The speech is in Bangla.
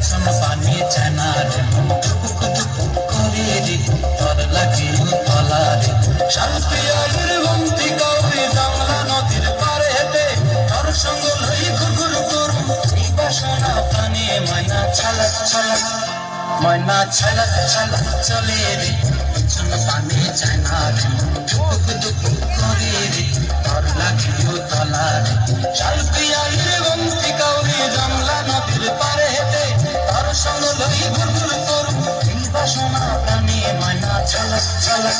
পিছন পানি চায় না রে মন টুকুক টুকুক করে রে তোর লাগে তলা রে শালপিয়ালের বন্তি কাউরি জানলা নদীর পারে হেঁটে তোর সঙ্গ লই ঘুরঘুর করুম এই বাসনা প্রাণে ময়না ছালাক ছালাক ময়না ছালাক ছালাক চলে রে পিছন পানি চায় না রে মন টুকুক টুকুক করে রে তোর লাগে তলা রে শালপিয়ালের বন্তি কাউরি জানলা নদীর পারে হেঁটে তোর সঙ্গ লই ঘুরঘুর করুম এই বাসনা প্রাণে ময়না ছালাক ছালাক